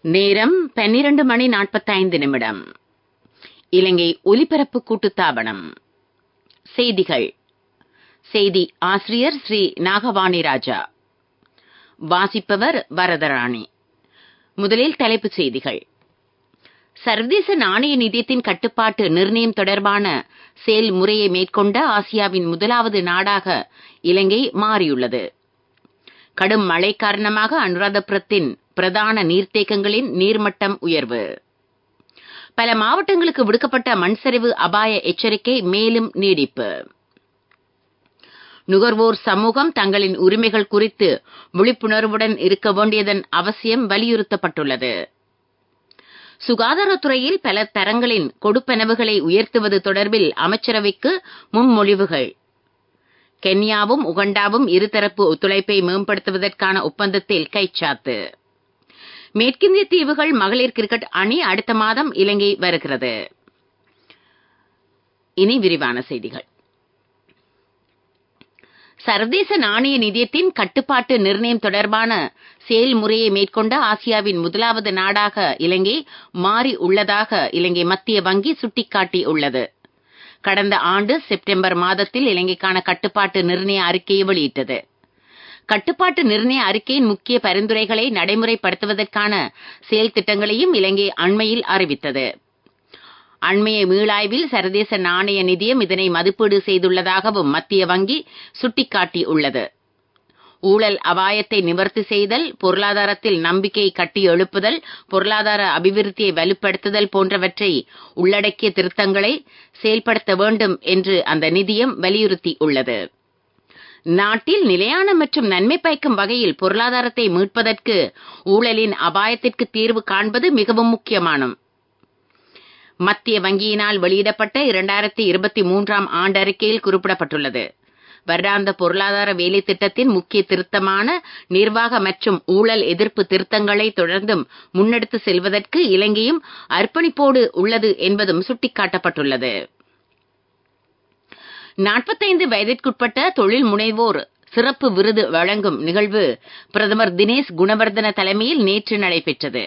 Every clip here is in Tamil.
நேரம் 12:45. இலங்கை ஒலிபரப்பு கூட்டுத்தாபனம். செய்திகள். செய்தி ஆசிரியர் ஸ்ரீ நாகவாணி ராஜா. வாசிப்பவர் வரதராணி. முதலில் தலைப்புச் செய்திகள். சர்வதேச நாணய நிதியத்தின் கட்டுப்பாட்டு நிர்ணயம் தொடர்பான செயல்முறையை மேற்கொண்ட ஆசியாவின் முதலாவது நாடாக இலங்கை மாறியுள்ளது. கடும் மழை காரணமாக அனுராதபுரத்தின் பிரதான நீர்த்தேக்கங்களின் நீர்மட்டம் உயர்வு. பல மாவட்டங்களுக்கு விடுக்கப்பட்ட மண்சரிவு அபாய எச்சரிக்கை மேலும் நீடிப்பு. நுகர்வோர் சமூகம் தங்களின் உரிமைகள் குறித்து விழிப்புணர்வுடன் இருக்க வேண்டியதன் அவசியம் வலியுறுத்தப்பட்டுள்ளது. சுகாதாரத்துறையில் பல தரங்களின் கொடுப்பனவுகளை உயர்த்துவது தொடர்பில் அமைச்சரவைக்கு முன்மொழிவுகள். கென்யாவும் உகண்டாவும் இருதரப்பு ஒத்துழைப்பை மேம்படுத்துவதற்கான ஒப்பந்தத்தில் கைச்சாத்து. மேற்கிந்திய தீவுகள் மகளிர் கிரிக்கெட் அணி அடுத்த மாதம் இலங்கை வருகிறது. இனி விரிவான செய்திகள். சர்வதேச நாணய நிதியத்தின் கட்டுப்பாட்டு நிர்ணயம் தொடர்பான செயல்முறையை மேற்கொண்ட ஆசியாவின் முதலாவது நாடாக இலங்கை மாறி உள்ளதாக இலங்கை மத்திய வங்கி சுட்டிக்காட்டியுள்ளது. கடந்த ஆண்டு செப்டம்பர் மாதத்தில் இலங்கைக்கான கட்டுப்பாட்டு நிர்ணய அறிக்கையை வெளியிட்டது. கட்டுப்பாட்டு நிர்ணய அறிக்கையின் முக்கிய பரிந்துரைகளை நடைமுறைப்படுத்துவதற்கான செயல் திட்டங்களையும் இலங்கை அண்மையில் அறிவித்தது. அண்மைய மீளாய்வில் சர்வதேச நாணய நிதியம் இதனை மதிப்பீடு செய்துள்ளதாகவும் மத்திய வங்கி சுட்டிக்காட்டியுள்ளது. ஊழல் அபாயத்தை நிவர்த்தி செய்தல், பொருளாதாரத்தில் நம்பிக்கையை கட்டி எழுப்புதல், பொருளாதார அபிவிருத்தியை வலுப்படுத்துதல் போன்றவற்றை உள்ளடக்கிய திருத்தங்களை செயல்படுத்த வேண்டும் என்று அந்த நிதியம் வலியுறுத்தியுள்ளது. நாட்டில் நிலையான மற்றும் நன்மை பயக்கும் வகையில் பொருளாதாரத்தை மீட்பதற்கு ஊழலின் அபாயத்திற்கு தீர்வு காண்பது மிகவும் முக்கியமானது. மத்திய வங்கியினால் வெளியிடப்பட்ட 2023 ஆண்டறிக்கையில் குறிப்பிடப்பட்டுள்ளது. வருடாந்த பொருளாதார வேலை திட்டத்தின் முக்கிய திருத்தமான நிர்வாக மற்றும் ஊழல் எதிர்ப்பு திருத்தங்களை தொடர்ந்தும் முன்னெடுத்து செல்வதற்கு இலங்கையும் அர்ப்பணிப்போடு உள்ளது என்பதும் சுட்டிக்காட்டப்பட்டுள்ளது. 45 வயதிற்குட்பட்ட தொழில் முனைவோர் சிறப்பு விருது வழங்கும் நிகழ்வு பிரதமர் தினேஷ் குணவர்தன தலைமையில் நேற்று நடைபெற்றது.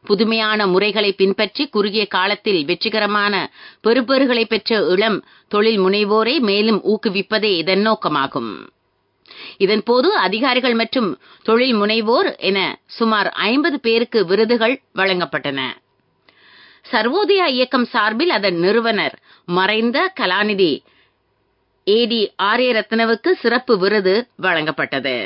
புதுமையான முறைகளை பின்பற்றி குறுகிய காலத்தில் வெற்றிகரமான பெறுபேறுகளை பெற்ற இளம் தொழில் முனைவோரை மேலும் ஊக்குவிப்பதே இதன் நோக்கமாகும். இதன்போது அதிகாரிகள் மற்றும் தொழில் முனைவோர் என சுமார் 50 பேருக்கு விருதுகள் வழங்கப்பட்டன. சர்வோதயா இயக்கம் சார்பில் அதன் நிறுவனர் மறைந்த கலாநிதி ஏடி ஆரியரத்னவுக்கு சிறப்பு விருது வழங்கப்பட்டது.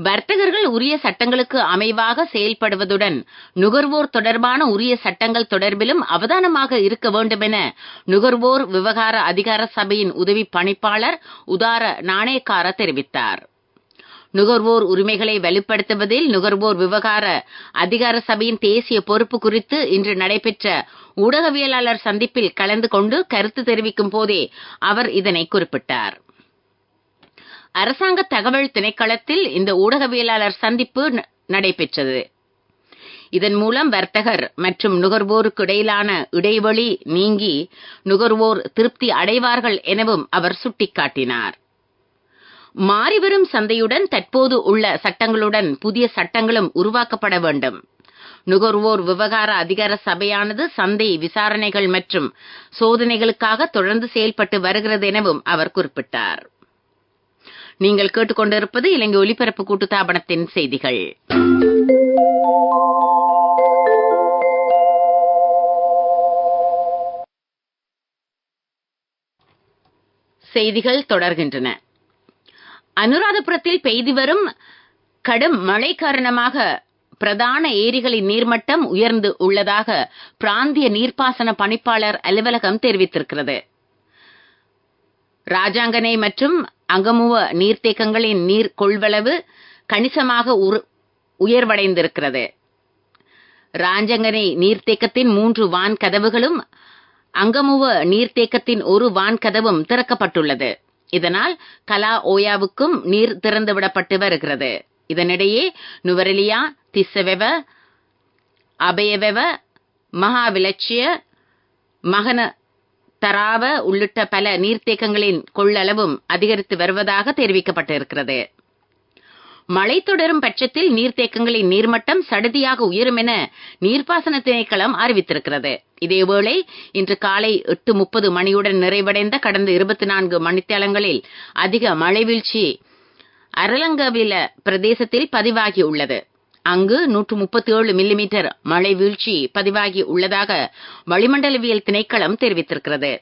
வர்த்தகர்கள் உரிய சட்டங்களுக்கு அமைவாக செயல்படுவதுடன் நுகர்வோர் தொடர்பான உரிய சட்டங்கள் தொடர்பிலும் அவதானமாக இருக்க வேண்டும் என நுகர்வோர் விவகார அதிகார சபையின் உதவி பணிப்பாளர் உதார நாணயக்கார தெரிவித்தார். நுகர்வோர் உரிமைகளை வலுப்படுத்துவதில் நுகர்வோர் விவகார அதிகார சபையின் தேசிய பொறுப்பு குறித்து இன்று நடைபெற்ற ஊடகவியலாளர் சந்திப்பில் கலந்து கொண்டு கருத்து தெரிவிக்கும் போதே அவர் இதனை குறிப்பிட்டார். அரசாங்க தகவல் திணைக்களத்தில் இந்த ஊடகவியலாளர் சந்திப்பு நடைபெற்றது. இதன் மூலம் வர்த்தகர் மற்றும் நுகர்வோருக்கு இடையிலான இடைவெளி நீங்கி நுகர்வோர் திருப்தி அடைவார்கள் எனவும் அவர் சுட்டிக்காட்டினார். மாறிவரும் சந்தையுடன் தற்போது உள்ள சட்டங்களுடன் புதிய சட்டங்களும் உருவாக்கப்பட வேண்டும். நுகர்வோர் விவகார அதிகார சபையானது சந்தை விசாரணைகள் மற்றும் சோதனைகளுக்காக தொடர்ந்து செயல்பட்டு வருகிறது எனவும் அவர் குறிப்பிட்டார். நீங்கள் கேட்டுக்கொண்டிருப்பது இலங்கை ஒலிபரப்பு கூட்டுத்தாபனத்தின் செய்திகள். செய்திகள் தொடர்கின்றன. அனுராதபுரத்தில் பெய்து வரும் கடும் மழை காரணமாக பிரதான ஏரிகளின் நீர்மட்டம் உயர்ந்து உள்ளதாக பிராந்திய நீர்ப்பாசன பணிப்பாளர் அலுவலகம் தெரிவித்திருக்கிறது. ராஜாங்கனை மற்றும் அங்கமுவ நீர்த்தேக்கங்களின் நீர் கொள்வளவு கணிசமாக உயர்வடைந்திருக்கிறது. ராஜாங்கனை நீர்த்தேக்கத்தின் 3 வான் கதவுகளும் அங்கமுவ நீர்த்தேக்கத்தின் 1 வான் கதவும் திறக்கப்பட்டுள்ளது. இதனால் கலா ஓயாவுக்கும் நீர் திறந்துவிடப்பட்டு வருகிறது. இதனிடையே நுவரெலியா, திஸ்ஸவெவ, அபயவெவ, மகாவிலட்சிய, மகன தராவ உள்ளிட்ட பல நீர்த்தேக்கங்களின் கொள்ளளவும் அதிகரித்து வருவதாக தெரிவிக்கப்பட்டிருக்கிறது. மழை தொடரும் பட்சத்தில் நீர்த்தேக்கங்களின் நீர்மட்டம் சடுதியாக உயரும் என நீர்ப்பாசன திணைக்களம் அறிவித்திருக்கிறது. இதேவேளை இன்று காலை 8:30 மணியுடன் நிறைவடைந்த கடந்த 24 மணித்தேலங்களில் அதிக மழை வீழ்ச்சி அரலங்கவில பிரதேசத்தில் பதிவாகியுள்ளது. அங்கு 137 மில்லிமீட்டர் மழை வீழ்ச்சி பதிவாகி உள்ளதாக வளிமண்டலவியல் திணைக்களம் தெரிவித்திருக்கிறது.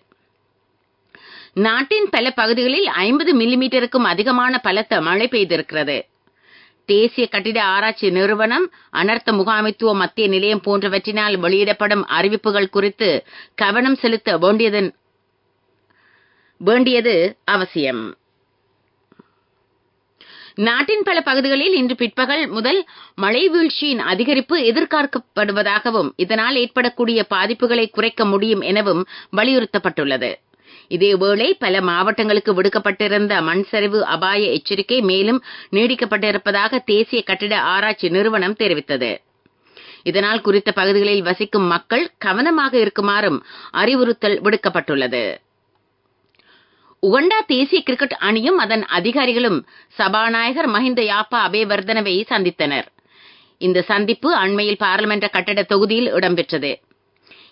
நாட்டின் பல பகுதிகளில் 50 மில்லிமீட்டருக்கும் அதிகமான பலத்த மழை பெய்திருக்கிறது. தேசிய கட்டிட ஆராய்ச்சி நிறுவனம், அனர்த்த முகாமைத்துவ மத்திய நிலையம் போன்றவற்றினால் வெளியிடப்படும் அறிவிப்புகள் குறித்து கவனம் செலுத்த வேண்டியது அவசியம். நாட்டின் பல பகுதிகளில் இன்று பிற்பகல் முதல் மழை வீழ்ச்சியின் அதிகரிப்பு எதிர்பார்க்கப்படுவதாகவும் இதனால் ஏற்படக்கூடிய பாதிப்புகளை குறைக்க முடியும் எனவும் வலியுறுத்தப்பட்டுள்ளது. இதேவேளை பல மாவட்டங்களுக்கு விடுக்கப்பட்டிருந்த மண் சரிவு அபாய எச்சரிக்கை மேலும் நீடிக்கப்பட்டிருப்பதாக தேசிய கட்டிட ஆராய்ச்சி நிறுவனம் தெரிவித்தது. இதனால் குறித்த பகுதிகளில் வசிக்கும் மக்கள் கவனமாக இருக்குமாறும் அறிவுறுத்தல் விடுக்கப்பட்டுள்ளது. உகண்டா தேசிய கிரிக்கெட் அணியும் அதன் அதிகாரிகளும் சபாநாயகர் மஹிந்த யாப்பா அபேவர்தனவை சந்தித்தனர். இந்த சந்திப்பு அண்மையில் பாராளுமன்ற கட்டட தொகுதியில் இடம்பெற்றது.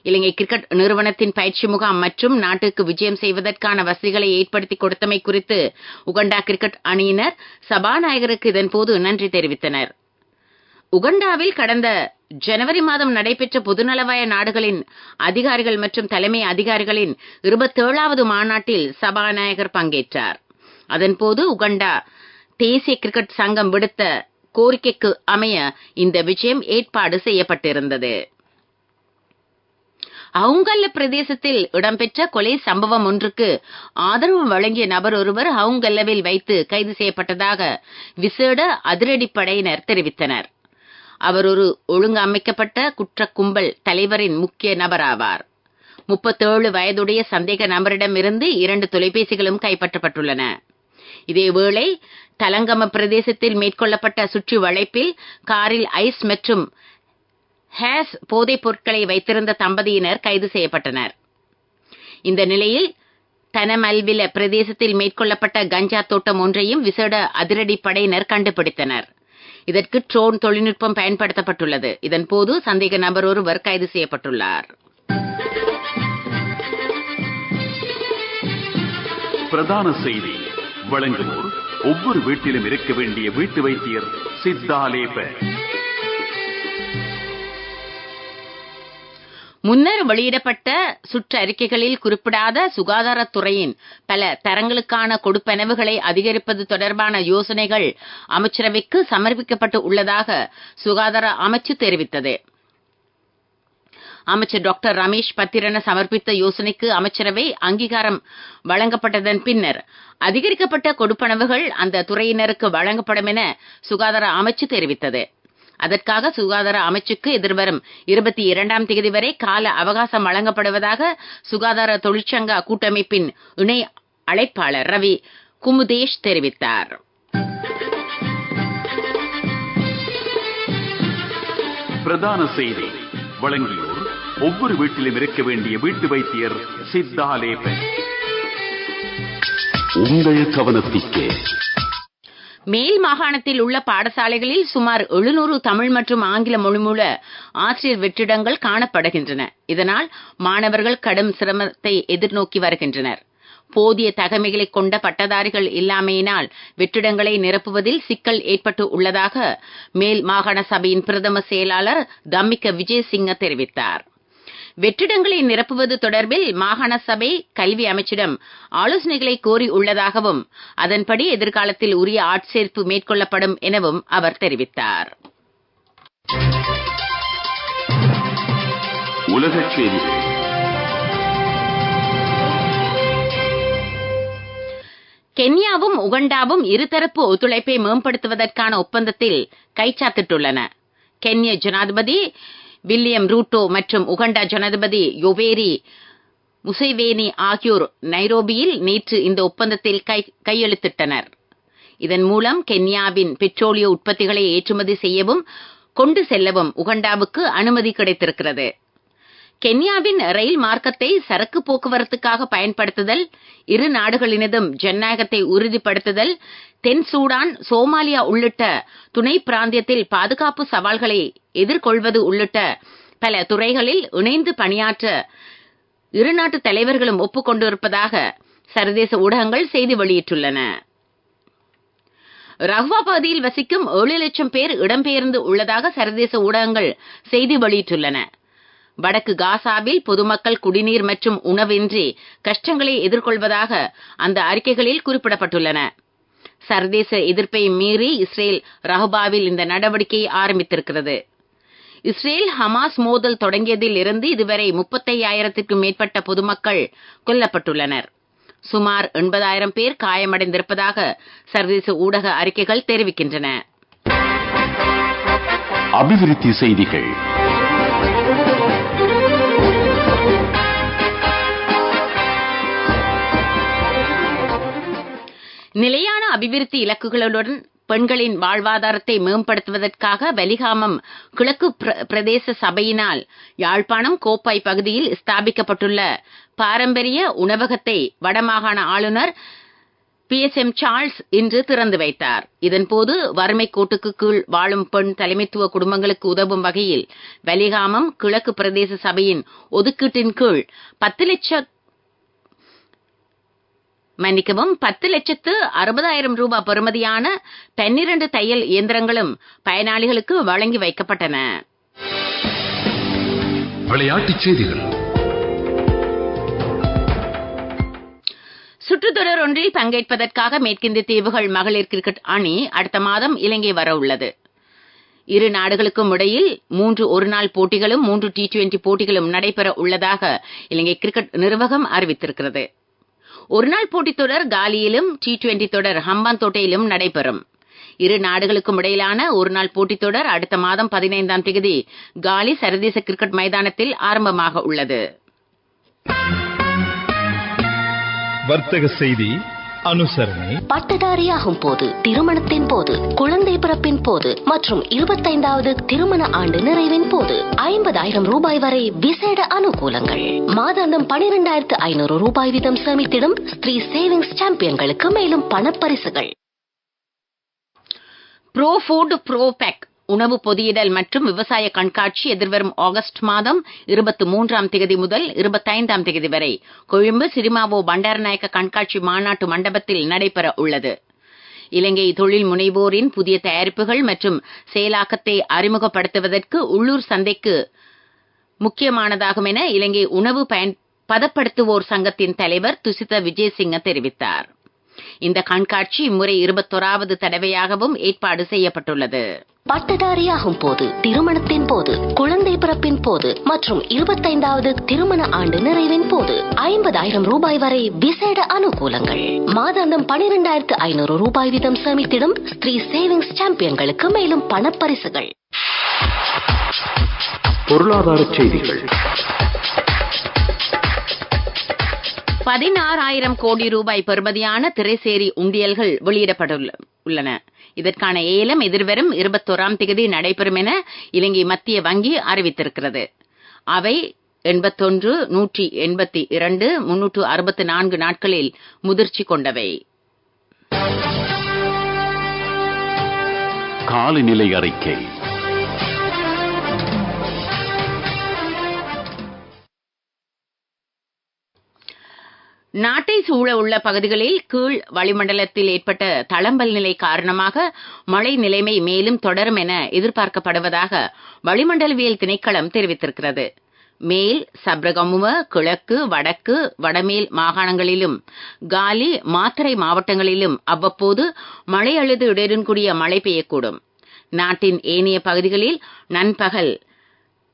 இலங்கை கிரிக்கெட் நிறுவனத்தின் பயிற்சி முகாம் மற்றும் நாட்டுக்கு விஜயம் செய்வதற்கான வசதிகளை ஏற்படுத்தி கொடுத்தமை குறித்து உகண்டா கிரிக்கெட் அணியினர் சபாநாயகருக்கு இதன்போது நன்றி தெரிவித்தனர். உகண்டாவில் கடந்த ஜனவரி மாதம் நடைபெற்ற பொதுநலவாய நாடுகளின் அதிகாரிகள் மற்றும் தலைமை அதிகாரிகளின் 27வது மாநாட்டில் சபாநாயகர் பங்கேற்றார். அதன்போது உகண்டா தேசிய கிரிக்கெட் சங்கம் விடுத்த கோரிக்கைக்கு அமைய இந்த விஜயம் ஏற்பாடு செய்யப்பட்டிருந்தது. ஹவுங்கல்ல பிரதேசத்தில் இடம்பெற்ற கொலை சம்பவம் ஒன்றுக்கு ஆதரவு வழங்கிய நபர் ஒருவர் ஹவுங்கல்லவில் வைத்து கைது செய்யப்பட்டதாக விசேட அதிரடிப்படையினர் தெரிவித்தனர். அவர் ஒரு ஒழுங்கு அமைக்கப்பட்ட குற்ற கும்பல் தலைவரின் முக்கிய நபராவார். 37 வயதுடைய சந்தேக நபரிடமிருந்து 2 தொலைபேசிகளும் கைப்பற்றப்பட்டுள்ளன. இதேவேளை தலங்கம பிரதேசத்தில் மேற்கொள்ளப்பட்ட சுற்றி வளைப்பில் காரில் ஐஸ் மற்றும் ஹேஸ் போதைப் பொருட்களை வைத்திருந்த தம்பதியினர் கைது செய்யப்பட்டனர். இந்த நிலையில் தனமல்வில பிரதேசத்தில் மேற்கொள்ளப்பட்ட கஞ்சா தோட்டம் ஒன்றையும் விசேட அதிரடி படையினர் கண்டுபிடித்தனர். இதற்கு ட்ரோன் தொழில்நுட்பம் பயன்படுத்தப்பட்டுள்ளது. இதன்போது சந்தேக நபர் ஒருவர் கைது செய்யப்பட்டுள்ளார். பிரதான செய்தி வழங்குவோர் ஒவ்வொரு வீட்டிலும் இருக்க வேண்டிய வீட்டு வைத்தியர் சித்தாலேப. முன்னர் வெளியிடப்பட்ட சுற்றறிக்கைகளில் குறிப்பிடாத சுகாதாரத்துறையின் பல தரங்களுக்கான கொடுப்பனவுகளை அதிகரிப்பது தொடர்பான யோசனைகள் அமைச்சரவைக்கு சமர்ப்பிக்கப்பட்டு உள்ளதாக சுகாதார அமைச்சு தெரிவித்தது. அமைச்சர் டாக்டர் ரமேஷ் பத்திரன சமர்ப்பித்த யோசனைக்கு அமைச்சரவை அங்கீகாரம் வழங்கப்பட்டதன் பின்னர் அதிகரிக்கப்பட்ட கொடுப்பனவுகள் அந்த துறையினருக்கு வழங்கப்படும் என சுகாதார அமைச்சு தெரிவித்தது. அதற்காக சுகாதார அமைச்சுக்கு எதிர்வரும் 22ஆம் தேதி வரை கால அவகாசம் வழங்கப்படுவதாக சுகாதார தொழிற்சங்க கூட்டமைப்பின் இணை அழைப்பாளர் ரவி குமுதேஷ் தெரிவித்தார். பிரதான செய்தி வழங்கியோர் ஒவ்வொரு வீட்டிலும் இருக்க வேண்டிய வீட்டு வைத்தியர் சித்தாலேப. உங்கள் கவனத்திற்கு மேல் மாகாணத்தில் உள்ள பாடசாலைகளில் சுமார் 700 தமிழ் மற்றும் ஆங்கில மொழிமூல ஆசிரியர் வெற்றிடங்கள் காணப்படுகின்றன. இதனால் மாணவர்கள் கடும் சிரமத்தை எதிர்நோக்கி வருகின்றனர். போதிய தகமைகளை கொண்ட பட்டதாரிகள் இல்லாமையினால் வெற்றிடங்களை நிரப்புவதில் சிக்கல் ஏற்பட்டு உள்ளதாக மேல் மாகாண சபையின் பிரதம செயலாளர் தம்மிக்க விஜயசிங்க தெரிவித்தார். வெற்றிடங்களை நிரப்புவது தொடர்பில் மாகாண சபை கல்வி அமைச்சிடம் ஆலோசனைகளை கோரி உள்ளதாகவும் அதன்படி எதிர்காலத்தில் உரிய ஆட்சேர்ப்பு மேற்கொள்ளப்படும் எனவும் அவர் தெரிவித்தார். உலகச் செய்திகள். கென்யாவும் உகண்டாவும் இருதரப்பு ஒத்துழைப்பை மேம்படுத்துவதற்கான ஒப்பந்தத்தில் கைச்சாத்திட்டுள்ளன. கென்ய ஜனாதிபதி வில்லியம் ரூட்டோ மற்றும் உகண்டா ஜனாதிபதி யோவேரி முசைவேனி ஆகியோர் நைரோபியில் நேற்று இந்த ஒப்பந்தத்தில் கையெழுத்திட்டனர். இதன் மூலம் கென்யாவின் பெட்ரோலிய உற்பத்திகளை ஏற்றுமதி செய்யவும் கொண்டு செல்லவும் உகண்டாவுக்கு அனுமதி கிடைத்திருக்கிறது. கென்யாவின் ரயில் மார்க்கத்தை சரக்கு போக்குவரத்துக்காக பயன்படுத்துதல், இரு நாடுகளினதும் ஜனநாயகத்தை உறுதிப்படுத்துதல், தென் சூடான், சோமாலியா உள்ளிட்ட துணை பிராந்தியத்தில் பாதுகாப்பு சவால்களை எதிர்கொள்வது உள்ளிட்ட பல துறைகளில் இணைந்து பணியாற்ற இரு நாட்டு தலைவர்களும் ஒப்புக்கொண்டிருப்பதாக சர்வதேச ஊடகங்கள் செய்தி வெளியிட்டுள்ளன. ரஹ்வா பகுதியில் வசிக்கும் 7 லட்சம் பேர் இடம்பெயர்ந்து உள்ளதாக சர்வதேச ஊடகங்கள் செய்தி வெளியிட்டுள்ளன. வடக்கு காசாவில் பொதுமக்கள் குடிநீர் மற்றும் உணவின்றி கஷ்டங்களை எதிர்கொள்வதாக அந்த அறிக்கைகளில் குறிப்பிடப்பட்டுள்ளன. சர்வதேச எதிர்ப்பை மீறி இஸ்ரேல் ரஹ்பாவில் இந்த நடவடிக்கையை ஆரம்பித்திருக்கிறது. இஸ்ரேல் ஹமாஸ் மோதல் தொடங்கியதில் இருந்து இதுவரை 35,000க்கும் மேற்பட்ட பொதுமக்கள் கொல்லப்பட்டுள்ளனர். சுமார் 80,000 பேர் காயமடைந்திருப்பதாக சர்வதேச ஊடக அறிக்கைகள் தெரிவிக்கின்றன. அபிவிருத்தி செய்திகள். நிலையான அபிவிருத்தி இலக்குகளுடன் பெண்களின் வாழ்வாதாரத்தை மேம்படுத்துவதற்காக வலிகாமம் கிழக்கு பிரதேச சபையினால் யாழ்ப்பாணம் கோப்பாய் பகுதியில் ஸ்தாபிக்கப்பட்டுள்ள பாரம்பரிய உணவகத்தை வடமாகாண ஆளுநர் PSM சார்ல்ஸ் இன்று திறந்து வைத்தார். இதன்போது வறுமை கோட்டுக்கு கீழ் வாழும் பெண் தலைமைத்துவ குடும்பங்களுக்கு உதவும் வகையில் வலிகாமம் கிழக்கு பிரதேச சபையின் ஒதுக்கீட்டின் கீழ் 10,60,000 ரூபாய் பெறுமதியான 12 தையல் இயந்திரங்களும் பயனாளிகளுக்கு வழங்கி வைக்கப்பட்டன. விளையாட்டுச் செய்திகள். சுற்றுத்தொடர் ஒன்றில் பங்கேற்பதற்காக மேற்கிந்திய தீவுகள் மகளிர் கிரிக்கெட் அணி அடுத்த மாதம் இலங்கை வர உள்ளது. இரு நாடுகளுக்கும் இடையில் 3 ஒருநாள் போட்டிகளும் 3 T20 போட்டிகளும் நடைபெற உள்ளதாக இலங்கை கிரிக்கெட் நிர்வாகம் அறிவித்திருக்கிறது. ஒருநாள் போட்டித் தொடர் காலியிலும், T20 தொடர் ஹம்பாந்தோட்டையிலும் நடைபெறும். இரு நாடுகளுக்கும் இடையிலான ஒருநாள் போட்டித் தொடர் அடுத்த மாதம் 15ஆம் தேதி காலி சர்வதேச கிரிக்கெட் மைதானத்தில் ஆரம்பமாக உள்ளது. வர்த்தக செய்தி அனுசரணை. பட்டதாரியாகும் போது, திருமணத்தின் போது, குழந்தை பிறப்பின் போது மற்றும் 25வது திருமண ஆண்டு நிறைவின் போது 50,000 ரூபாய் வரை விசேட அனுகூலங்கள். மாதாந்தம் 12,500 ரூபாய் வீதம் சேமித்திடும் ஸ்ரீ சேவிங்ஸ் சாம்பியன்களுக்கு மேலும் பணப்பரிசுகள். ப்ரோ ஃபுட் ப்ரோ பேக் உணவு பொதியிடல் மற்றும் விவசாய கண்காட்சி எதிர்வரும் ஆகஸ்ட் மாதம் 23ஆம் தேதி முதல் 25ஆம் தேதி வரை கொழும்பு சிரிமாவோ பண்டாரநாயக்க கண்காட்சி மாநாட்டு மண்டபத்தில் நடைபெற உள்ளது. இலங்கை தொழில் முனைவோரின் புதிய தயாரிப்புகள் மற்றும் செயலாக்கத்தை அறிமுகப்படுத்துவதற்கு உள்ளூர் சந்தைக்கு முக்கியமானதாகும் என இலங்கை உணவு பதப்படுத்துவோர் சங்கத்தின் தலைவர் துசித விஜயசிங்க தெரிவித்தார். இந்த கண்காட்சி இம்முறை 21வது தடவையாகவும் ஏற்பாடு செய்யப்பட்டுள்ளது. பட்டதாரியாகும் போது, திருமணத்தின் போது, குழந்தை பிறப்பின் போது மற்றும் 25வது திருமண ஆண்டு நிறைவின் போது 50,000 ரூபாய் வரை விசேட அனுகூலங்கள். மாதாந்தம் 12,500 ரூபாய் வீதம் சேமித்திடும் ஸ்ரீ சேவிங்ஸ் சாம்பியன்களுக்கு மேலும் பணப்பரிசுகள். பொருளாதார செய்திகள். 16,000 கோடி ரூபாய் பெறுமதியான திரைசேரி உண்டியல்கள் வெளியிடப்பட்டுள்ளன. இதற்கான ஏலம் எதிர்வரும் 21ஆம் தேதி நடைபெறும் என இலங்கை மத்திய வங்கி அறிவித்திருக்கிறது. அவை 81, 182, 364 நாட்களில் முதிர்ச்சி கொண்டவை. காலநிலை அறிக்கை. நாட்டை சூழ உள்ள பகுதிகளில் கீழ் வளிமண்டலத்தில் ஏற்பட்ட தளம்பல் நிலை காரணமாக மழை நிலைமை மேலும் தொடரும் என எதிர்பார்க்கப்படுவதாக வளிமண்டலவியல் திணைக்களம் தெரிவித்திருக்கிறது. மேல் சப்ரகமுவ, கிழக்கு, வடக்கு, வடமேல் மாகாணங்களிலும் காலி, மாத்தறை மாவட்டங்களிலும் அவ்வப்போது மழை அல்லது இடையுடன் கூடிய மழை பெய்யக்கூடும். நாட்டின் ஏனைய பகுதிகளில் நண்பகல்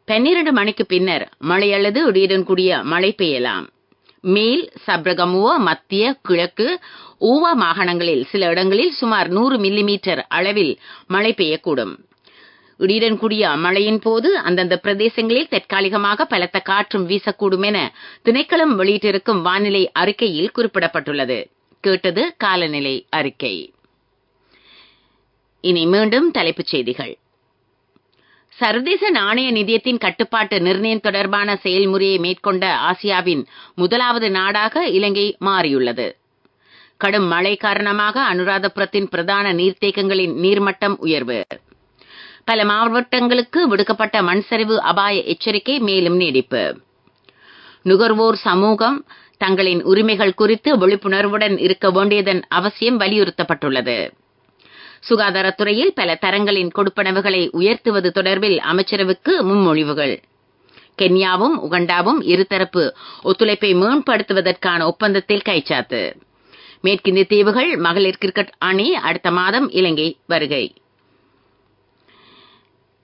12 மணிக்கு பின்னர் மழை அல்லது இடையுடன் கூடிய மழை பெய்யலாம். மேல் சப்ரகமுவ, மத்திய, கிழக்கு, ஊவா மாகாணங்களில் சில இடங்களில் சுமார் 100 மில்லிமீட்டர் அளவில் மழை பெய்யக்கூடும். இடியுடன் கூடிய மழையின் போது அந்தந்த பிரதேசங்களில் தற்காலிகமாக பலத்த காற்றும் வீசக்கூடும் என திணைக்களம் வெளியிட்டிருக்கும் வானிலை அறிக்கையில் குறிப்பிடப்பட்டுள்ளது. கேட்டது காலநிலை அறிக்கை. இனி மீண்டும் தலைப்புச் செய்திகள். சர்வதேச நாணய நிதியத்தின் கட்டுப்பாட்டு நிர்ணயம் தொடர்பான செயல்முறையை மேற்கொண்ட ஆசியாவின் முதலாவது நாடாக இலங்கை மாறியுள்ளது. கடும் மழை காரணமாக அனுராதபுரத்தின் பிரதான நீர்த்தேக்கங்களின் நீர்மட்டம் உயர்வு. பல மாவட்டங்களுக்கு விடுக்கப்பட்ட மண்சரிவு அபாய எச்சரிக்கை மேலும் நீடிப்பு. நுகர்வோர் சமூகம் தங்களின் உரிமைகள் குறித்து விழிப்புணர்வுடன் இருக்க வேண்டியதன் அவசியம் வலியுறுத்தப்பட்டுள்ளது. சுகாதாரத்துறையில் பல தரங்களின் கொடுப்பனவுகளை உயர்த்துவது தொடர்பில் அமைச்சரவுக்கு முன்மொழிவுகள். கென்யாவும் உகண்டாவும் இருதரப்பு ஒத்துழைப்பை மேம்படுத்துவதற்கான ஒப்பந்தத்தில் கைச்சாத்து. மேற்கிந்திய தீவுகள் மகளிர் கிரிக்கெட் அணி அடுத்த மாதம் இலங்கை வருகை.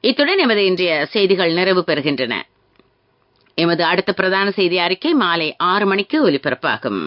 இத்துடன் எமது இன்றைய செய்திகள் நிறைவு பெறுகின்றன. எமது அடுத்த பிரதான செய்தி அறிக்கை மாலை 6 மணிக்கு ஒலிபரப்பாகும்.